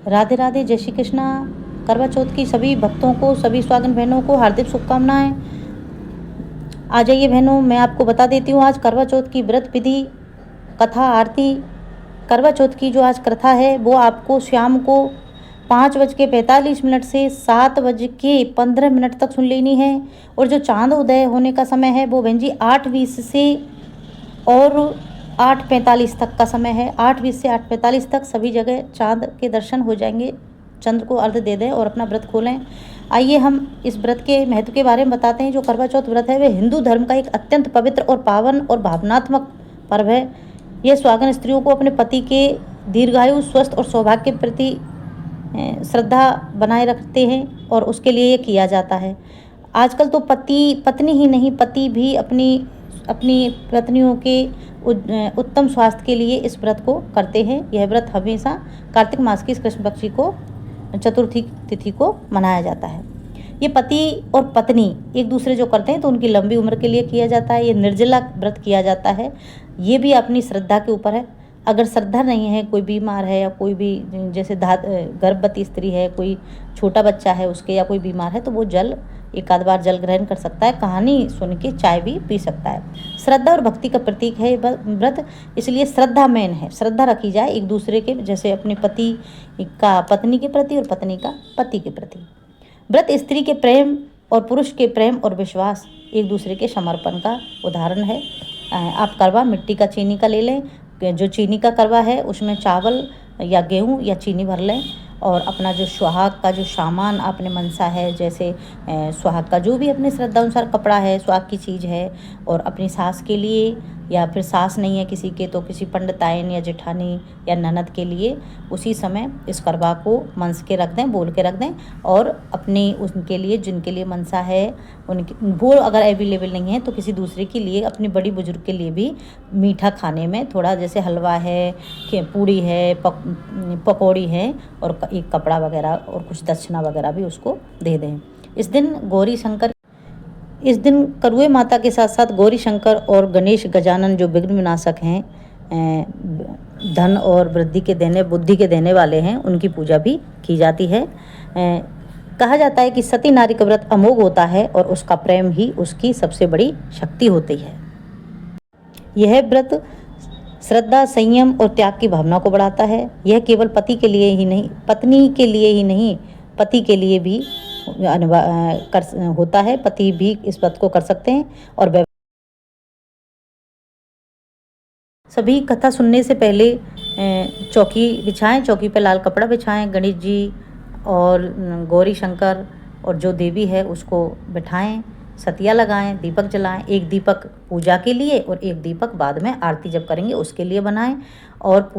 राधे राधे, जय श्री कृष्णा। करवा चौथ की सभी भक्तों को, सभी स्वागन बहनों को हार्दिक शुभकामनाएं। आ जाइए बहनों, मैं आपको बता देती हूँ आज करवा चौथ की व्रत विधि, कथा, आरती। करवा चौथ की जो आज कथा है वो आपको शाम को 5:45 से 7:15 तक सुन लेनी है। और जो चांद उदय होने का समय है वो बहन जी 8:20 से और 8:45 तक का समय है। 8:20 से 8:45 तक सभी जगह चांद के दर्शन हो जाएंगे। चंद्र को अर्घ्य दे दें और अपना व्रत खोलें। आइए हम इस व्रत के महत्व के बारे में बताते हैं। जो करवा चौथ व्रत है वह हिंदू धर्म का एक अत्यंत पवित्र और पावन और भावनात्मक पर्व है। यह सुहागन स्त्रियों को अपने पति के दीर्घायु, स्वस्थ और सौभाग्य के प्रति श्रद्धा बनाए रखते हैं और उसके लिए ये किया जाता है। आजकल तो पत्नी ही नहीं, पति भी अपनी पत्नियों के उत्तम स्वास्थ्य के लिए इस व्रत को करते हैं। यह व्रत हमेशा कार्तिक मास की कृष्ण पक्ष को चतुर्थी तिथि को मनाया जाता है। ये पति और पत्नी एक दूसरे जो करते हैं तो उनकी लंबी उम्र के लिए किया जाता है। ये निर्जला व्रत किया जाता है। ये भी अपनी श्रद्धा के ऊपर है। अगर श्रद्धा नहीं है, कोई बीमार है या कोई भी जैसे गर्भवती स्त्री है, कोई छोटा बच्चा है उसके, या कोई बीमार है, तो वो एक आध बार जल ग्रहण कर सकता है, कहानी सुन के चाय भी पी सकता है। श्रद्धा और भक्ति का प्रतीक है व्रत, इसलिए श्रद्धा मेन है। श्रद्धा रखी जाए एक दूसरे के, जैसे अपने पति का पत्नी के प्रति और पत्नी का पति के प्रति। व्रत स्त्री के प्रेम और पुरुष के प्रेम और विश्वास, एक दूसरे के समर्पण का उदाहरण है। आप करवा मिट्टी का, चीनी का ले लें। जो चीनी का करवा है उसमें चावल या गेहूँ या चीनी भर लें और अपना जो सुहाग का जो सामान आपने मनसा है, जैसे सुहाग का जो भी अपने श्रद्धा अनुसार कपड़ा है, सुहाग की चीज़ है, और अपनी सास के लिए, या फिर सास नहीं है किसी के तो किसी पंडितायन या जेठानी या ननद के लिए उसी समय इस करवा को मनस के रख दें, बोल के रख दें। और अपने उनके लिए, जिनके लिए मनसा है, उनके वो अगर अवेलेबल नहीं है तो किसी दूसरे के लिए, अपनी बड़ी बुजुर्ग के लिए भी मीठा खाने में थोड़ा, जैसे हलवा है, पूड़ी है, पकौड़ी है, और एक कपड़ा वगैरह और कुछ दक्षिणा वगैरह भी उसको दे दें। इस दिन करुए माता के साथ साथ गौरी शंकर और गणेश गजानन जो विघ्न विनाशक हैं, धन और वृद्धि के देने, बुद्धि के देने वाले हैं, उनकी पूजा भी की जाती है। कहा जाता है कि सती नारी का व्रत अमोघ होता है और उसका प्रेम ही उसकी सबसे बड़ी शक्ति होती है। यह व्रत श्रद्धा, संयम और त्याग की भावना को बढ़ाता है। यह केवल पति के लिए ही नहीं, पत्नी के लिए ही नहीं, पति के लिए भी होता है। पति भी इस व्रत को कर सकते हैं। और सभी कथा सुनने से पहले चौकी बिछाएं, चौकी पर लाल कपड़ा बिछाएं, गणेश जी और गौरी शंकर और जो देवी है उसको बिठाएं, सतिया लगाएं, दीपक जलाएं। एक दीपक पूजा के लिए और एक दीपक बाद में आरती जब करेंगे उसके लिए बनाएं। और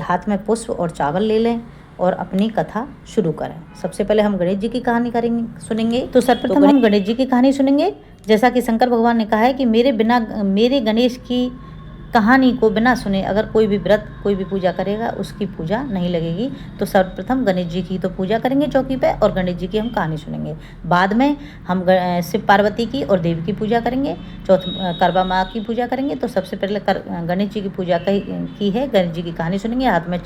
हाथ में पुष्प और चावल ले लें और अपनी कथा शुरू करें। सबसे पहले हम गणेश जी की कहानी सुनेंगे। तो सर्वप्रथम हम गणेश जी की कहानी सुनेंगे। जैसा कि शंकर भगवान ने कहा है कि मेरे गणेश की कहानी को बिना सुने अगर कोई भी व्रत, कोई भी पूजा करेगा उसकी पूजा नहीं लगेगी। तो सर्वप्रथम गणेश जी की तो पूजा करेंगे चौकी पे, और गणेश जी की हम कहानी सुनेंगे। बाद में हम शिव पार्वती की और देवी की पूजा करेंगे, करवा माँ की पूजा करेंगे। तो सबसे पहले गणेश जी की पूजा की है, गणेश जी की कहानी सुनेंगे। हाथ में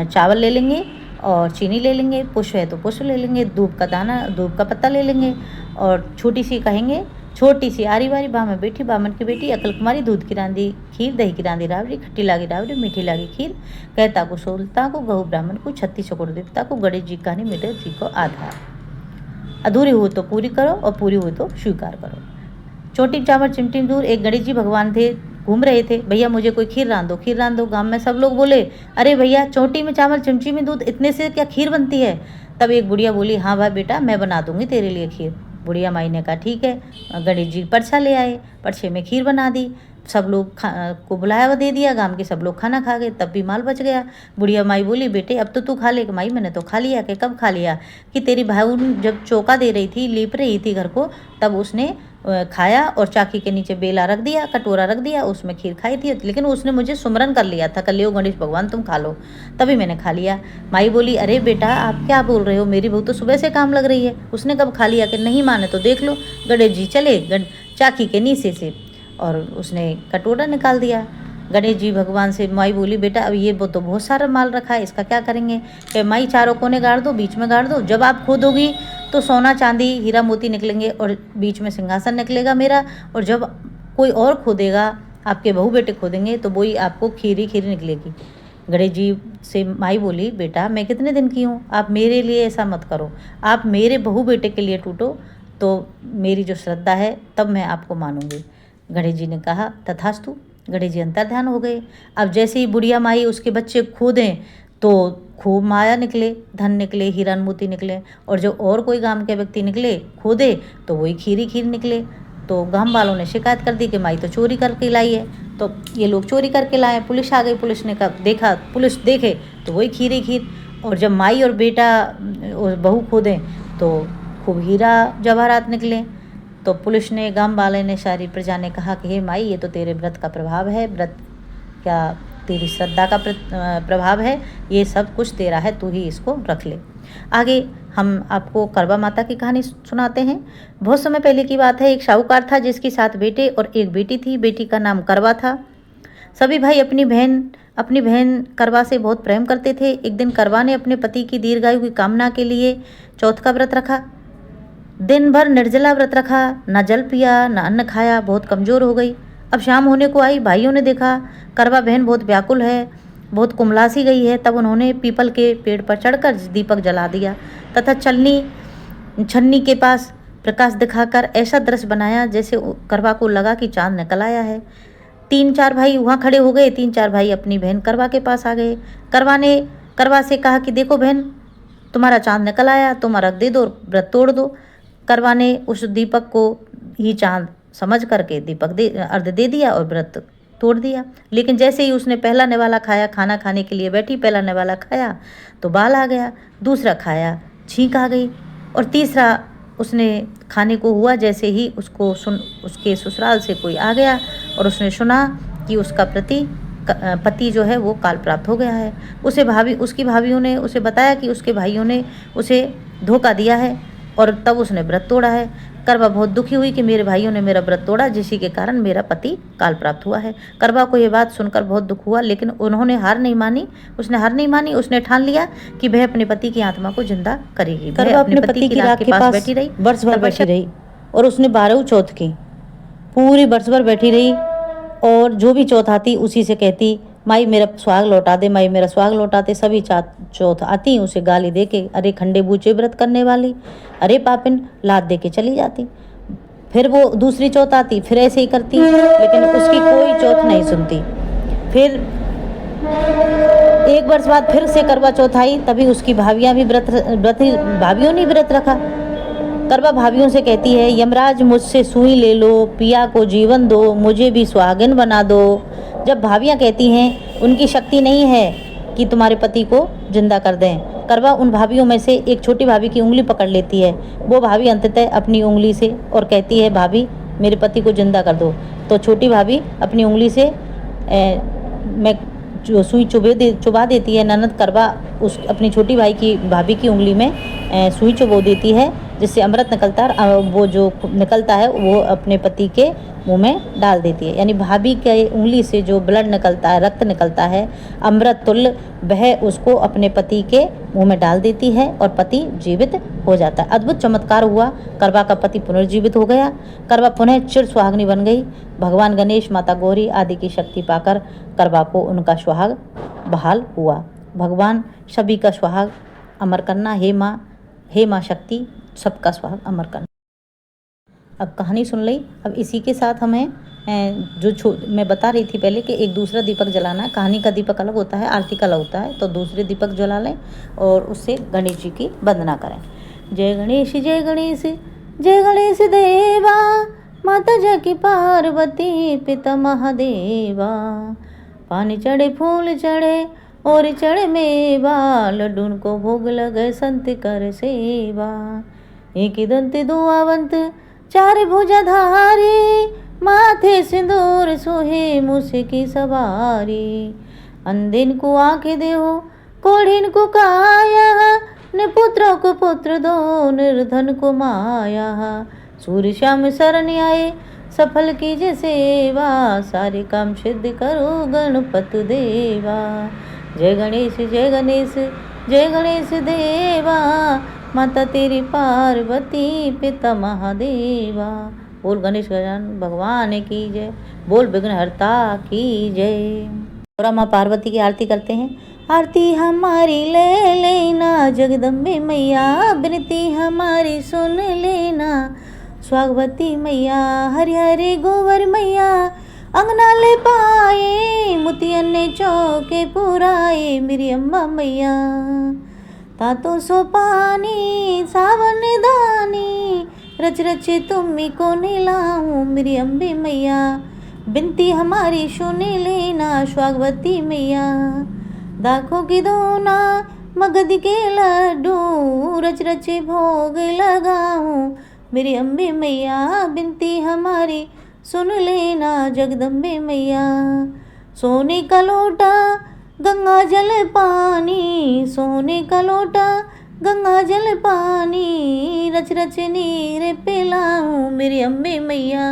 चावल ले लेंगे और चीनी ले लेंगे, पुष्प है तो पुष्प ले लेंगे, धूप का पत्ता ले लेंगे, और छोटी सी कहेंगे, छोटी सी आरी बारी बामन बैठी, बामन की बेटी, अकल कुमारी, दूध की रांधी खीर, दही की रांधी रावड़ी, खट्टी लागी रावड़ी, मीठी लागी खीर, कहता को सोलता को, गहू ब्राह्मण को, 36 चकोर देवता को, गणेश जी कहानी मेरे जी को आधार। अधूरी हो तो पूरी करो और पूरी हो तो स्वीकार करो। चोटी चावल चिमटी दूर एक गणेश जी भगवान थे, घूम रहे थे। भैया मुझे कोई खीर रांध दो, खीर रांध दो। गाँव में सब लोग बोले, अरे भैया चोटी में चावल चिमटी में दूध, इतने से क्या खीर बनती है? तब एक बुढ़िया बोली, हाँ भाई बेटा मैं बना दूंगी तेरे लिए खीर। बुढ़िया माई ने कहा ठीक है। गणेश जी परछा ले आए, परछे में खीर बना दी, सब लोग को बुलाया हुआ दे दिया, गांव के सब लोग खाना खा गए, तब भी माल बच गया। बुढ़िया माई बोली, बेटे अब तो तू खा ले। माई मैंने तो खा लिया। कि कब खा लिया? कि तेरी भाई जब चौका दे रही थी, लीप रही थी घर को, तब उसने खाया और चाकी के नीचे बेला रख दिया, कटोरा रख दिया, उसमें खीर खाई थी, लेकिन उसने मुझे सुमरन कर लिया था, कर लियो गणेश भगवान तुम खा लो, तभी मैंने खा लिया। माई बोली, अरे बेटा आप क्या बोल रहे हो, मेरी बहू तो सुबह से काम लग रही है, उसने कब खा लिया? कि नहीं माने तो देख लो। गणेश जी चले चाकी के नीचे से और उसने कटोरा निकाल दिया गणेश जी भगवान से माई बोली, बेटा अब ये तो बहुत सारा माल रखा है, इसका क्या करेंगे? कि माई चारों कोने गाड़ दो, बीच में गाड़ दो, जब आप खोदोगी तो सोना चांदी हीरा मोती निकलेंगे और बीच में सिंहासन निकलेगा मेरा, और जब कोई और खोदेगा, आपके बहू बेटे खोदेंगे, तो वही आपको खीरी खीरी निकलेगी। गणेश जी से माई बोली, बेटा मैं कितने दिन की हूँ, आप मेरे लिए ऐसा मत करो, आप मेरे बहू बेटे के लिए टूटो, तो मेरी जो श्रद्धा है तब मैं आपको मानूंगी। गणेश जी ने कहा, तथास्तु। गणेश जी अंतर्ध्यान हो गए। अब जैसे ही बुढ़िया माई उसके बच्चे खोदें तो खूब माया निकले, धन निकले, हीरा मोती निकले, और जो और कोई गांव के व्यक्ति निकले खोदे तो वही खीरी खीर निकले। तो गांव वालों ने शिकायत कर दी कि माई तो चोरी करके लाई है, तो ये लोग चोरी करके लाए। पुलिस आ गई, पुलिस ने देखा, पुलिस देखे तो वही खीरी खीर। और जब माई और बेटा और बहू खोदें तो खूब हीरा जवाहरात निकले। तो पुलिस ने, गांव वाले ने, सारी प्रजा ने कहा कि हे माई, ये तो तेरे व्रत का प्रभाव है, व्रत क्या तेरी श्रद्धा का प्रभाव है, ये सब कुछ तेरा है, तू ही इसको रख ले। आगे हम आपको करवा माता की कहानी सुनाते हैं। बहुत समय पहले की बात है। एक साहूकार था जिसकी 7 बेटे और एक बेटी थी। बेटी का नाम करवा था। सभी भाई अपनी बहन करवा से बहुत प्रेम करते थे। एक दिन करवा ने अपने पति की दीर्घायु की कामना के लिए चौथ का व्रत रखा। दिन भर निर्जला व्रत रखा, न जल पिया न अन्न खाया, बहुत कमज़ोर हो गई। अब शाम होने को आई। भाइयों ने देखा करवा बहन बहुत व्याकुल है, बहुत कुमलासी गई है। तब उन्होंने पीपल के पेड़ पर चढ़कर दीपक जला दिया तथा छन्नी के पास प्रकाश दिखाकर ऐसा दृश्य बनाया जैसे करवा को लगा कि चांद निकल आया है। 3-4 भाई वहाँ खड़े हो गए। 3-4 भाई अपनी बहन करवा के पास आ गए। करवा ने करवा से कहा कि देखो बहन, तुम्हारा चांद निकल आया, तुम अर्घ दे दो और व्रत तोड़ दो। करवा ने उस दीपक को ही चांद समझ करके अर्घ दे दिया और व्रत तोड़ दिया। लेकिन जैसे ही उसने पहला निवाला खाया, खाना खाने के लिए बैठी, पहला निवाला खाया तो बाल आ गया, दूसरा खाया छींक आ गई, और तीसरा उसने खाने को हुआ जैसे ही उसके ससुराल से कोई आ गया और उसने सुना कि उसका पति जो है वो काल प्राप्त हो गया है। उसकी भाभीयों ने उसे बताया कि उसके भाइयों ने उसे धोखा दिया है और तब उसने व्रत तोड़ा है। करवा बहुत दुखी हुई कि मेरे भाइयों ने मेरा व्रत तोड़ा, जिसी के कारण मेरा पति काल प्राप्त हुआ है। करवा को ये बात सुनकर बहुत दुख हुआ, लेकिन उसने हार नहीं मानी। उसने ठान लिया कि वह अपने पति की आत्मा को जिंदा करेगी। करवा अपने पति की राख के पास बैठी रही, वर्ष भर बैठी रही, और उसने 12 चौथ की पूरी वर्ष भर बैठी रही, और जो भी चौथ आती उसी से कहती, माई मेरा सुहाग लौटा दे, माई मेरा सुहाग लौटा दे। सभी चौथ आती उसे गाली दे के, अरे खंडे बूचे व्रत करने वाली, अरे पापिन, लात दे के चली जाती। फिर वो दूसरी चौथ आती, फिर ऐसे ही करती, लेकिन उसकी कोई चौथ नहीं सुनती। फिर 1 वर्ष बाद फिर से करवा चौथ आई, तभी उसकी भाभियों ने व्रत रखा। करवा भाभियों से कहती है, यमराज मुझसे सुई ले लो, पिया को जीवन दो, मुझे भी सुहागिन बना दो। जब भाभियाँ कहती हैं उनकी शक्ति नहीं है कि तुम्हारे पति को जिंदा कर दें। करवा उन भाभियों में से एक छोटी भाभी की उंगली पकड़ लेती है। वो भाभी अंततः अपनी उंगली से और कहती है, भाभी मेरे पति को जिंदा कर दो। तो छोटी भाभी अपनी उंगली से सुई चुबा देती है। ननद करवा अपनी छोटी भाभी की उंगली में सुई चुबो देती है, जिससे अमृत निकलता है। वो जो निकलता है वो अपने पति के मुंह में डाल देती है। यानी भाभी के उंगली से जो ब्लड निकलता है, रक्त निकलता है अमृत तुल्य, वह उसको अपने पति के मुंह में डाल देती है और पति जीवित हो जाता है। अद्भुत चमत्कार हुआ। करवा का पति पुनर्जीवित हो गया। करवा पुनः चिर सुहागनी बन गई। भगवान गणेश, माता गौरी आदि की शक्ति पाकर करवा को उनका सुहाग बहाल हुआ। भगवान सभी का सुहाग अमर करना, हे माँ शक्ति, सबका सुहाग अमर करना। अब कहानी सुन ली। अब इसी के साथ हमें मैं बता रही थी पहले कि एक दूसरा दीपक जलाना है। कहानी का दीपक अलग होता है, आरती का अलग होता है। तो दूसरे दीपक जला लें और उससे गणेश जी की वंदना करें। जय गणेश जय गणेश जय गणेश देवा, माता जकी पार्वती पिता महादेवा। पानी चढ़े फूल चढ़े और चढ़े मेवा, लड्डून को भोग लगे संत कर सेवा। एक दंत दुआवंत चार भुजाधारी, माथे सिंदूर सोहे मूसे की सवारी। अंधिन को आंखें देहो, कोढ़िन को काया, न पुत्रों को पुत्र दो, निर्धन को माया। सूर्य श्याम शरण आए, सफल कीजिए सेवा, सारे काम सिद्ध करो गणपति देवा। जय गणेश जय गणेश जय गणेश देवा, माता तेरी पार्वती पिता महादेवा। बोल गणेश गजानन भगवान की जय, बोल विघ्नहर्ता की जय। और माँ पार्वती की आरती करते हैं। आरती हमारी ले लेना जगदम्बे मैया, विनती हमारी सुन लेना स्वागवती मैया। हरि हरि गोवर मैया, अंगना ले पाए, मोतियन ने चौके पुराए मेरी अम्बा मैया। तातो सो पानी सावन दानी, रच रचे तुम्ही को निलाऊं मेरी अम्बे मैया। बिनती हमारी सुन लेना स्वागवती मैया। दाखों की दोना मगध के लड्डू, रच रचे भोग लगाऊं मेरी अम्बे मैया। बिनती हमारी सुन लेना जगदम्बे मैया। सोने का लोटा गंगा जल पानी, सोने का लोटा गंगा जल पानी, रच रच नीर पिलाऊं मेरी अम्बे मैया।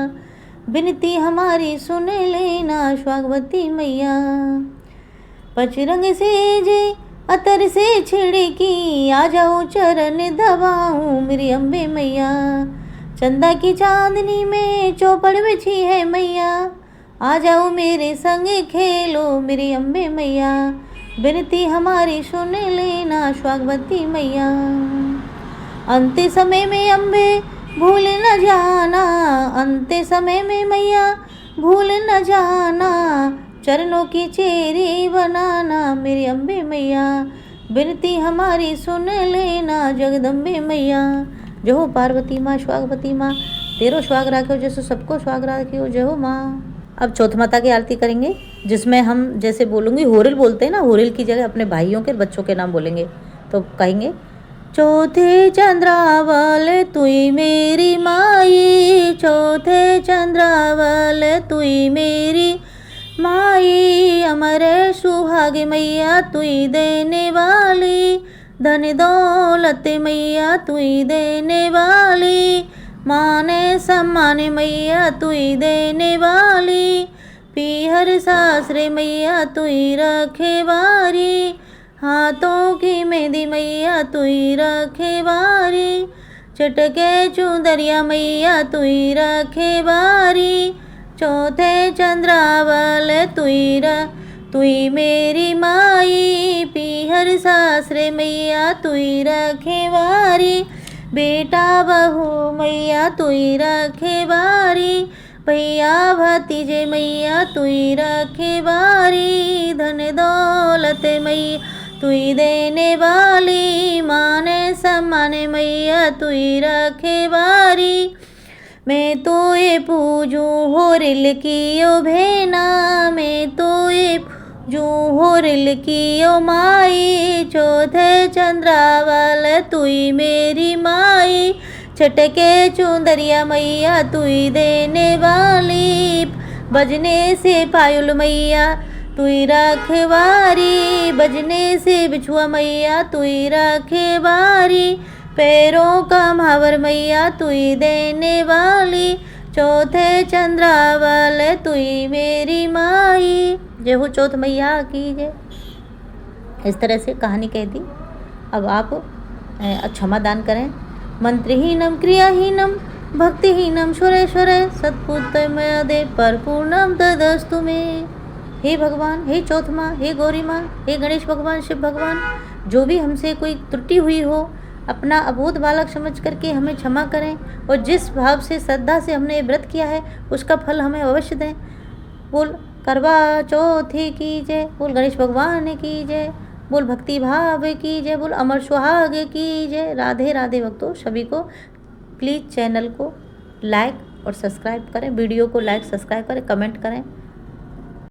बिनती हमारी सुन लेना स्वागवती मैया। पचरंग से जे अतर से छिड़की, आ जाओ चरण दबाऊं मेरी अम्बे मैया। चंदा की चांदनी में चौपड़ बिछी है मैया, आ जाओ मेरे संग खेलो मेरी अम्बे मैया। बिनती हमारी सुन लेना स्वागवती मैया। अंत समय में अम्बे भूल न जाना, अंत समय में मैया भूल न जाना, चरणों की चेरी बनाना मेरी अम्बे मैया। बिनती हमारी सुन लेना जगदम्बे मैया। जो हो पार्वती माँ स्वागवती माँ, तेरो स्वाग राख्यो जैसे सबको स्वाग राख्यो, जय हो माँ। अब चौथ माता की आरती करेंगे, जिसमें हम जैसे बोलूँगी होरिल बोलते हैं ना, होरिल की जगह अपने भाइयों के बच्चों के नाम बोलेंगे। तो कहेंगे चौथे चंद्रावल तुई मेरी माई, चौथे चंद्रावल तुई मेरी माई। अमर सुहाग मैया तुई देने वाली, धन दौलत मैया तुई देने वाली, माने सम्मान मैया तुई देने वाली। पीहर सासरे मैया तुई रखेवारी, हाथों की मेहंदी मैया तुई रखेवारी। चटके चुंदरिया मैया तुई रखेवारी, चौथे चंद्रावल तुई मेरी माई। पीहर सासरे मैया तुई रखेवारी, बेटा बहू मैया तुई रखेवारी। भैया भतीजे मैया तुई रखेवारी, धन दौलत मैया तुई देने वाली, माने सम्मान मैया तुई रखेवारी। मैं तो ये पूजू होरिल की ओ भेना, मैं तो ये पूजू होरिल की ओ माई। चौथे चंद्रावल तुई मेरी माई, छटके चुंदरिया मैया तुई देने वाली। बजने से पायुल मैया तुई रखवारी, बजने से बिछुआ मैया तुई रखवारी। पैरों का महावर मैया तुई देने वाली, चौथे चंद्रावल तुई मेरी माई। जय हो चौथ मैया की जय। इस तरह से कहानी कह दी। अब आप क्षमा दान करें। मंत्रहीनम क्रियाहीनम भक्तिहीनम सुरेश्वरे सत्पुत्रमय परिपूर्णम तदस्तु मे। हे भगवान, हे चौथ माँ, हे गौरी माँ, हे गणेश भगवान, शिव भगवान, जो भी हमसे कोई त्रुटि हुई हो अपना अबोध बालक समझ करके हमें क्षमा करें, और जिस भाव से श्रद्धा से हमने व्रत किया है उसका फल हमें अवश्य दें। बोल करवा चौथी की जय, बोल गणेश भगवान की जय, बोल भक्ति भाव की जय, बोल अमर सुहाग की जय। राधे राधे भक्तों, सभी को प्लीज़ चैनल को लाइक और सब्सक्राइब करें, वीडियो को लाइक सब्सक्राइब करें, कमेंट करें।